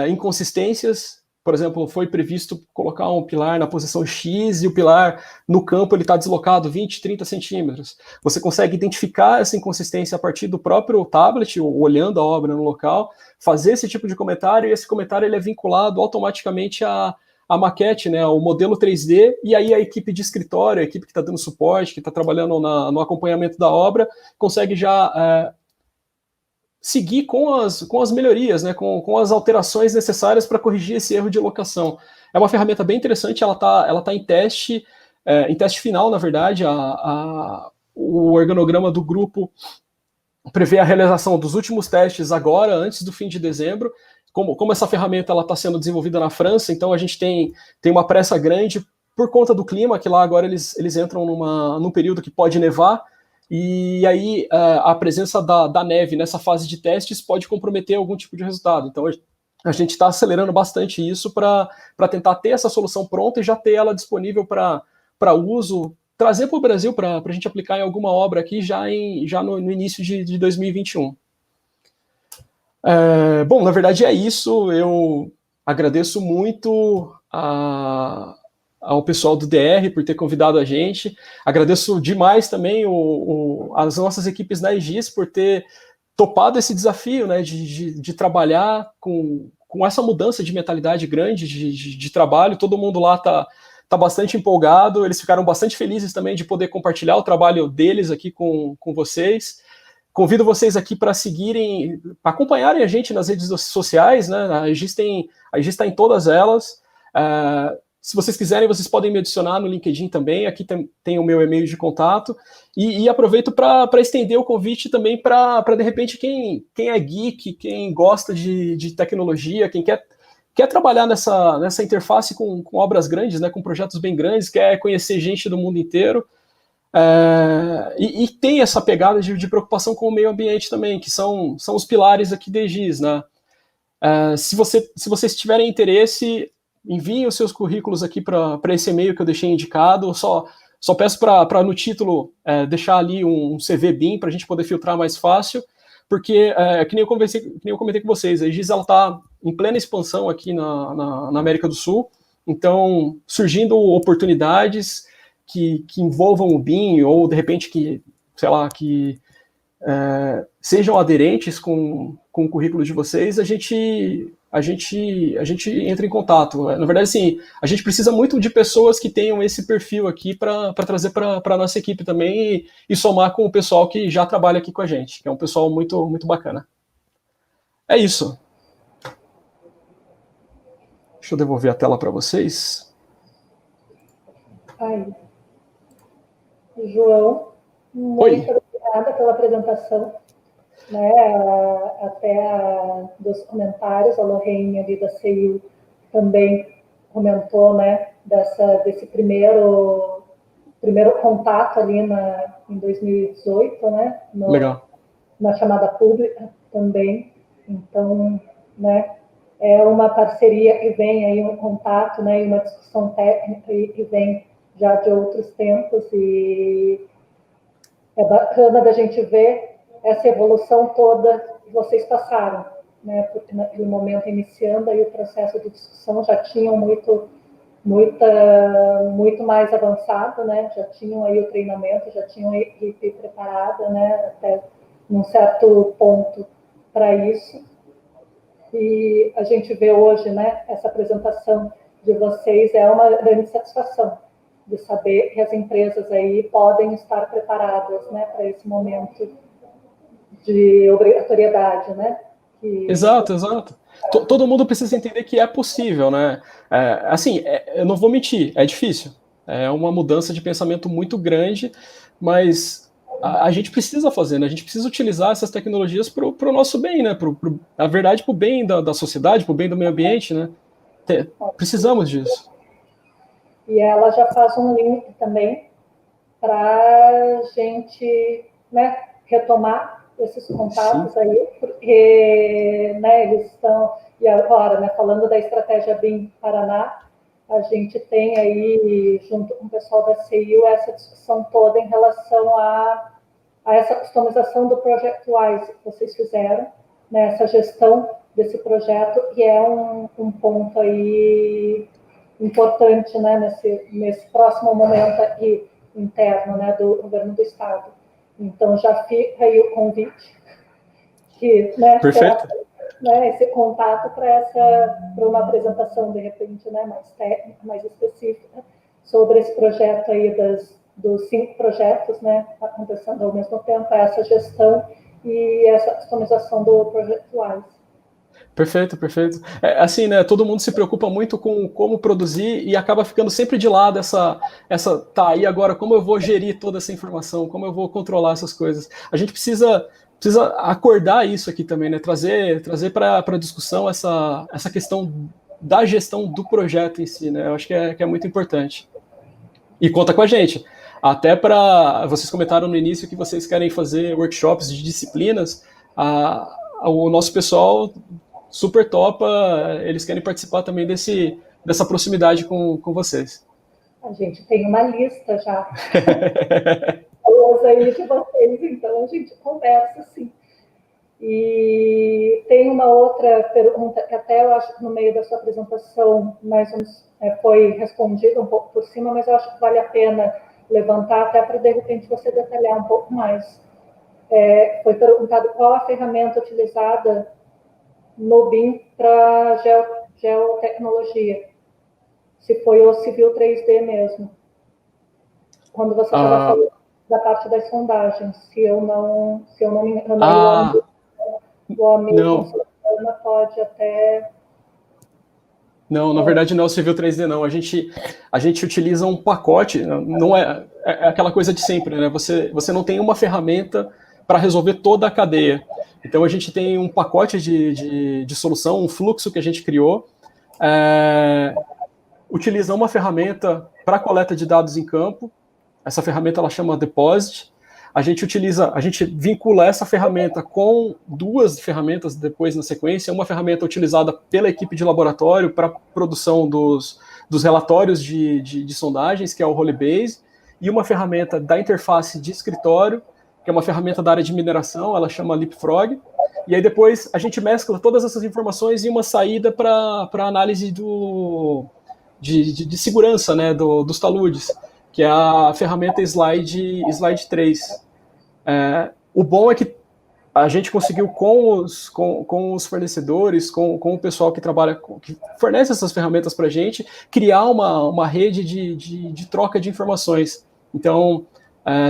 [SPEAKER 2] inconsistências. Por exemplo, foi previsto colocar um pilar na posição X e o pilar no campo ele está deslocado 20, 30 centímetros. Você consegue identificar essa inconsistência a partir do próprio tablet, olhando a obra no local, fazer esse tipo de comentário, e esse comentário ele é vinculado automaticamente à maquete, né, ao modelo 3D, e aí a equipe de escritório, a equipe que está dando suporte, que está trabalhando no acompanhamento da obra, consegue já seguir com as melhorias, né, com as alterações necessárias para corrigir esse erro de locação. É uma ferramenta bem interessante, ela tá em teste final, na verdade. O organograma do grupo prevê a realização dos últimos testes agora, antes do fim de dezembro. Como essa ferramenta está sendo desenvolvida na França, então a gente tem uma pressa grande por conta do clima, que lá agora eles entram num período que pode nevar, e aí a presença da neve nessa fase de testes pode comprometer algum tipo de resultado. Então a gente está acelerando bastante isso para tentar ter essa solução pronta e já ter ela disponível para uso, trazer para o Brasil para a gente aplicar em alguma obra aqui já no início de 2021. Bom, na verdade é isso. Eu agradeço muito ao pessoal do DR por ter convidado a gente. Agradeço demais também as nossas equipes da Aegis por ter topado esse desafio, né, de trabalhar com essa mudança de mentalidade grande de trabalho. Todo mundo lá tá bastante empolgado. Eles ficaram bastante felizes também de poder compartilhar o trabalho deles aqui com vocês. Convido vocês aqui para seguirem, para acompanharem a gente nas redes sociais, né? A Aegis está em todas elas. Se vocês quiserem, vocês podem me adicionar no LinkedIn também. Aqui tem o meu e-mail de contato. E aproveito para estender o convite também para, de repente, quem é geek, quem gosta de tecnologia, quem quer trabalhar nessa interface com obras grandes, né? Com projetos bem grandes, quer conhecer gente do mundo inteiro. E tem essa pegada de preocupação com o meio ambiente também, que são os pilares aqui da Aegis, né? Se vocês tiverem interesse, enviem os seus currículos aqui para esse e-mail que eu deixei indicado. Só peço para no título deixar ali um CV BIM para a gente poder filtrar mais fácil, porque que nem eu comentei com vocês, a Aegis está em plena expansão aqui na América do Sul, então surgindo oportunidades que envolvam o BIM, ou de repente que sejam aderentes com o currículo de vocês, a gente entra em contato. Na verdade, assim, a gente precisa muito de pessoas que tenham esse perfil aqui para trazer para a nossa equipe também e somar com o pessoal que já trabalha aqui com a gente, que é um pessoal muito, muito bacana. É isso. Deixa eu devolver a tela para vocês.
[SPEAKER 1] Aí. João, muito obrigada pela apresentação, né? Até dos comentários, a Lorraine ali da CIU também comentou, né, desse primeiro contato ali em 2018, né?
[SPEAKER 2] Legal.
[SPEAKER 1] Na chamada pública também. Então, né, é uma parceria que vem aí, um contato, né, e uma discussão técnica que vem já de outros tempos, e é bacana da gente ver essa evolução toda que vocês passaram, né? Porque naquele momento iniciando aí o processo de discussão já tinham muito mais avançado, né? Já tinham aí o treinamento, já tinham a equipe preparada, né? Até num certo ponto para isso. E a gente vê hoje, né, essa apresentação de vocês é uma grande satisfação de saber que as empresas aí podem estar preparadas, né, para esse momento de obrigatoriedade, né?
[SPEAKER 2] Exato, exato. Todo mundo precisa entender que é possível, né? Assim, eu não vou mentir, é difícil. É uma mudança de pensamento muito grande, mas a gente precisa fazer, né? A gente precisa utilizar essas tecnologias para o nosso bem, né? Na verdade, para o bem da sociedade, para o bem do meio ambiente, né? Precisamos disso.
[SPEAKER 1] E ela já faz um link também para a gente, né, retomar esses contatos. Sim. Aí, porque, né, eles estão, e agora, né, falando da estratégia BIM Paraná, a gente tem aí, junto com o pessoal da CIU, essa discussão toda em relação a essa customização do Project Wise que vocês fizeram, né, essa gestão desse projeto, e é um ponto aí importante, né, nesse próximo momento aqui interno, né, do governo do estado. Então já fica aí o convite que, né,
[SPEAKER 2] perfeito,
[SPEAKER 1] né, esse contato para uma apresentação de repente, né, mais técnica, mais específica sobre esse projeto aí dos 5 projetos, né, acontecendo ao mesmo tempo, essa gestão e essa customização do Project Wise.
[SPEAKER 2] Perfeito, perfeito. Assim, né, todo mundo se preocupa muito com como produzir e acaba ficando sempre de lado tá, e agora como eu vou gerir toda essa informação, como eu vou controlar essas coisas. A gente precisa acordar isso aqui também, né, trazer para a discussão essa questão da gestão do projeto em si, né, eu acho que é muito importante. E conta com a gente. Até vocês comentaram no início que vocês querem fazer workshops de disciplinas, o nosso pessoal super topa, eles querem participar também dessa proximidade com vocês.
[SPEAKER 1] A gente tem uma lista já. Aí de vocês, então a gente conversa sim. E tem uma outra pergunta que até eu acho que no meio da sua apresentação mais ou menos foi respondida um pouco por cima, mas eu acho que vale a pena levantar até para de repente você detalhar um pouco mais. Foi perguntado qual a ferramenta utilizada no BIM para geotecnologia, se foi o Civil 3D mesmo, quando você estava falando da parte das sondagens, se eu não me engano, o amigo pode até...
[SPEAKER 2] Não, na verdade não é o Civil 3D não, a gente utiliza um pacote, não é aquela coisa de sempre, né? Você não tem uma ferramenta para resolver toda a cadeia. Então a gente tem um pacote de solução, um fluxo que a gente criou, utiliza uma ferramenta para coleta de dados em campo, essa ferramenta ela chama Deposit, a gente vincula essa ferramenta com 2 ferramentas depois na sequência, uma ferramenta utilizada pela equipe de laboratório para produção dos relatórios de sondagens, que é o Rolebase, e uma ferramenta da interface de escritório, que é uma ferramenta da área de mineração, ela chama Leapfrog, e aí depois a gente mescla todas essas informações em uma saída para análise de segurança, né, dos taludes, que é a ferramenta Slide 3. O bom é que a gente conseguiu com os fornecedores, com o pessoal que trabalha, que fornece essas ferramentas para a gente, criar uma rede de troca de informações. Então,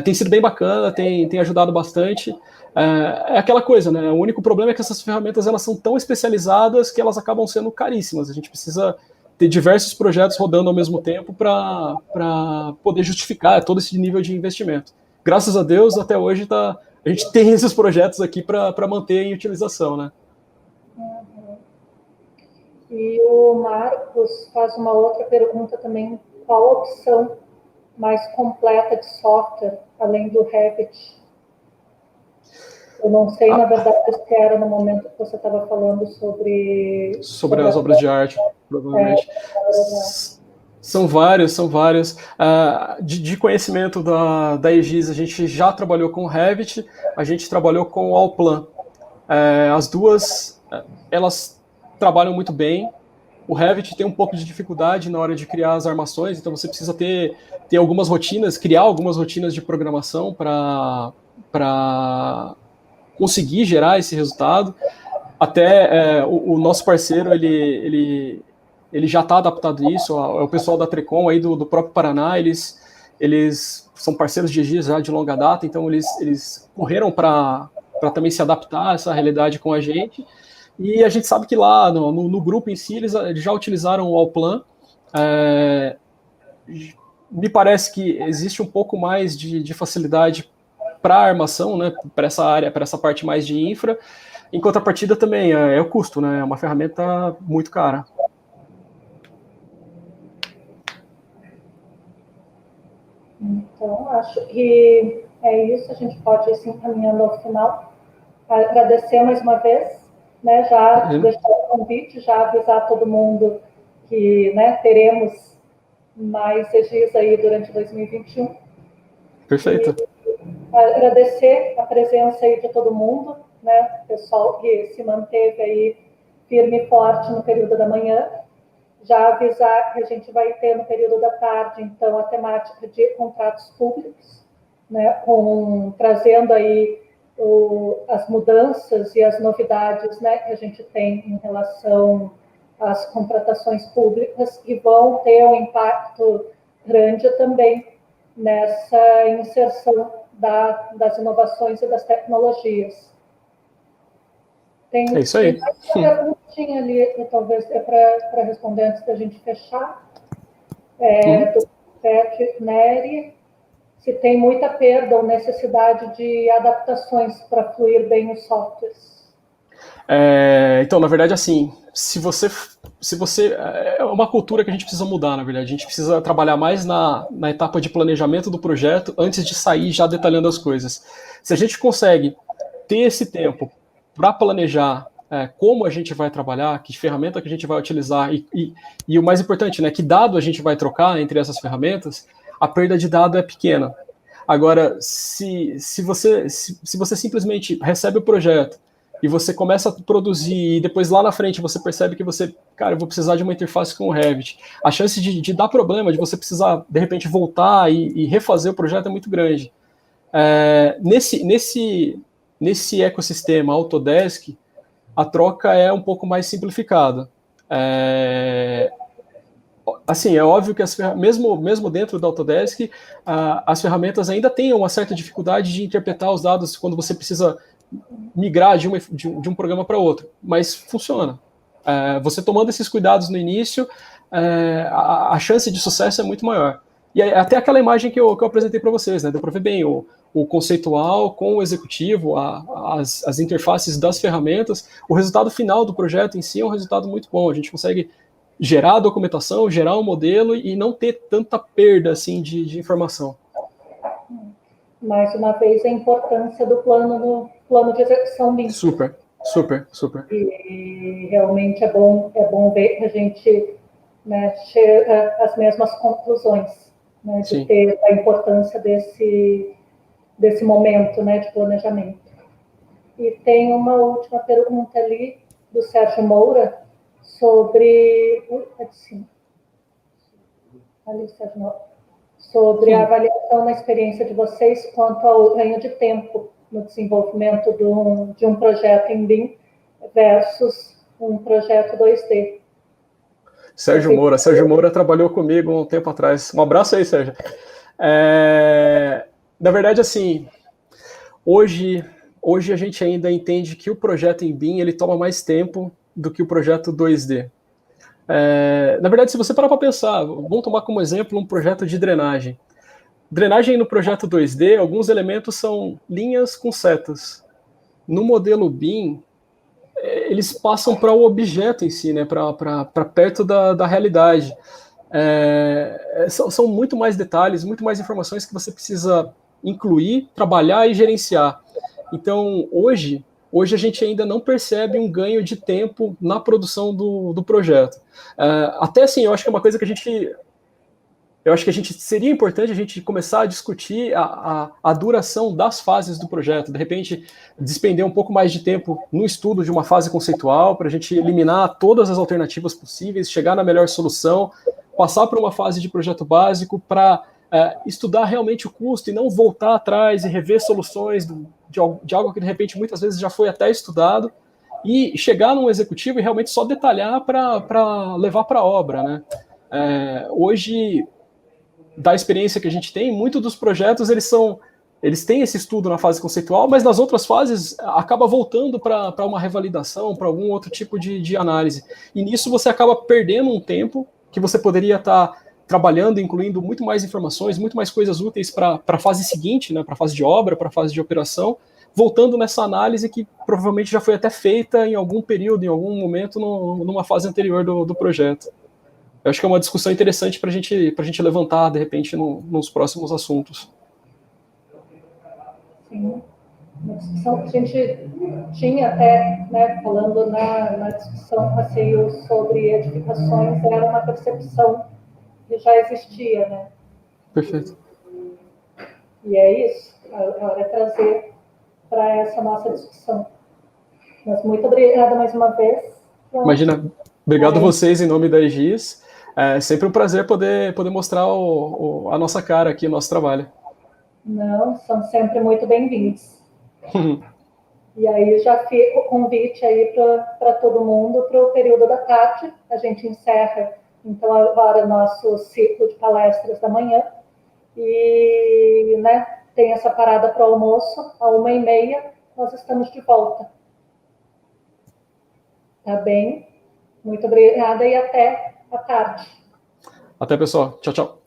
[SPEAKER 2] tem sido bem bacana, tem ajudado bastante. É aquela coisa, né? O único problema é que essas ferramentas elas são tão especializadas que elas acabam sendo caríssimas. A gente precisa ter diversos projetos rodando ao mesmo tempo para poder justificar todo esse nível de investimento. Graças a Deus, até hoje a gente tem esses projetos aqui para manter em utilização, né?
[SPEAKER 1] Uhum. E o Marcos faz uma outra pergunta também, qual a opção mais completa de software, além do Revit? Eu não sei, na verdade, se era no momento que você estava falando sobre
[SPEAKER 2] as obras de arte, provavelmente. São vários. De conhecimento da Aegis, a gente já trabalhou com o Revit, a gente trabalhou com o Allplan. As duas, elas trabalham muito bem. O Revit tem um pouco de dificuldade na hora de criar as armações, então você precisa ter algumas rotinas, criar algumas rotinas de programação para conseguir gerar esse resultado. Até o nosso parceiro, ele ele já está adaptado a isso, o pessoal da Trecom aí do próprio Paraná, eles são parceiros de Egis já de longa data, então eles correram para também se adaptar a essa realidade com a gente, e a gente sabe que lá no grupo em si, eles já utilizaram o Allplan. Me parece que existe um pouco mais de facilidade para a armação, né, para essa área, para essa parte mais de infra. Em contrapartida também é o custo, né, é uma ferramenta muito cara.
[SPEAKER 1] Então, acho que é isso, a gente pode ir se encaminhando ao final. Agradecer mais uma vez, né, já deixar o convite, já avisar todo mundo que, né, teremos mais Egis aí durante 2021.
[SPEAKER 2] Perfeito.
[SPEAKER 1] E agradecer a presença aí de todo mundo, né, pessoal que se manteve aí firme e forte no período da manhã. Já avisar que a gente vai ter no período da tarde, então, a temática de contratos públicos, né, trazendo aí as mudanças e as novidades, né, que a gente tem em relação às contratações públicas, que vão ter um impacto grande também nessa inserção das inovações e das tecnologias.
[SPEAKER 2] É isso aí.
[SPEAKER 1] Tem mais uma perguntinha ali, que talvez é para responder antes da gente fechar. Do Pet Neri, se tem muita perda ou necessidade de adaptações para fluir bem os softwares.
[SPEAKER 2] Então, na verdade, assim, se você é uma cultura que a gente precisa mudar, na verdade. A gente precisa trabalhar mais na etapa de planejamento do projeto antes de sair já detalhando as coisas. Se a gente consegue ter esse tempo para planejar como a gente vai trabalhar, que ferramenta que a gente vai utilizar e o mais importante, né, que dado a gente vai trocar entre essas ferramentas, a perda de dado é pequena. Agora, se você simplesmente recebe o projeto e você começa a produzir e depois lá na frente você percebe que eu vou precisar de uma interface com o Revit, a chance de dar problema, de você precisar, de repente, voltar e refazer o projeto é muito grande. Nesse ecossistema Autodesk, a troca é um pouco mais simplificada. Assim, é óbvio que mesmo dentro da Autodesk, as ferramentas ainda têm uma certa dificuldade de interpretar os dados quando você precisa migrar de um programa para outro, mas funciona. Você tomando esses cuidados no início, a chance de sucesso é muito maior. E até aquela imagem que eu apresentei para vocês, né? Deu para ver bem o conceitual com o executivo, as interfaces das ferramentas, o resultado final do projeto em si é um resultado muito bom. A gente consegue gerar a documentação, gerar um modelo e não ter tanta perda assim, de informação.
[SPEAKER 1] Mais uma vez, a importância do plano de execução BIM.
[SPEAKER 2] Super.
[SPEAKER 1] E realmente é bom ver que a gente, né, chega às mesmas conclusões, né, de ter a importância desse momento, né, de planejamento. E tem uma última pergunta ali do Sérgio Moura sobre sobre a avaliação na experiência de vocês quanto ao ganho de tempo no desenvolvimento de um projeto em BIM versus um projeto 2D.
[SPEAKER 2] Sérgio Moura trabalhou comigo um tempo atrás. Um abraço aí, Sérgio. Na verdade, assim, hoje a gente ainda entende que o projeto em BIM ele toma mais tempo do que o projeto 2D. Na verdade, se você parar para pensar, vamos tomar como exemplo um projeto de drenagem. Drenagem no projeto 2D, alguns elementos são linhas com setas. No modelo BIM, eles passam para o objeto em si, né, para perto da realidade. São muito mais detalhes, muito mais informações que você precisa incluir, trabalhar e gerenciar. Então, hoje a gente ainda não percebe um ganho de tempo na produção do projeto. Até assim, eu acho que é uma coisa que seria importante a gente começar a discutir a duração das fases do projeto, de repente despender um pouco mais de tempo no estudo de uma fase conceitual, para a gente eliminar todas as alternativas possíveis, chegar na melhor solução, passar para uma fase de projeto básico para estudar realmente o custo e não voltar atrás e rever soluções de algo que de repente muitas vezes já foi até estudado, e chegar num executivo e realmente só detalhar para levar para a obra, né? Hoje, da experiência que a gente tem, muitos dos projetos eles têm esse estudo na fase conceitual, mas nas outras fases acaba voltando para uma revalidação, para algum outro tipo de análise. E nisso você acaba perdendo um tempo que você poderia estar trabalhando, incluindo muito mais informações, muito mais coisas úteis para a fase seguinte, né, para a fase de obra, para a fase de operação, voltando nessa análise que provavelmente já foi até feita em algum período, em algum momento, numa fase anterior do projeto. Eu acho que é uma discussão interessante para a gente levantar, de repente, nos próximos assuntos.
[SPEAKER 1] Sim. Uma discussão que a gente tinha até, né, falando na discussão passeio sobre edificações, era uma percepção que já existia, né?
[SPEAKER 2] Perfeito.
[SPEAKER 1] E é isso, a hora é trazer para essa nossa discussão. Mas muito obrigada mais uma vez.
[SPEAKER 2] Imagina, obrigado a vocês em nome da Aegis. É sempre um prazer poder mostrar a nossa cara aqui, o nosso trabalho.
[SPEAKER 1] Não, são sempre muito bem-vindos. E aí já fica o convite aí para todo mundo para o período da tarde. A gente encerra, então, agora nosso ciclo de palestras da manhã. E, né, tem essa parada para o almoço, à 1h30, nós estamos de volta. Tá bem? Muito obrigada e até a tarde.
[SPEAKER 2] Até, pessoal. Tchau, tchau.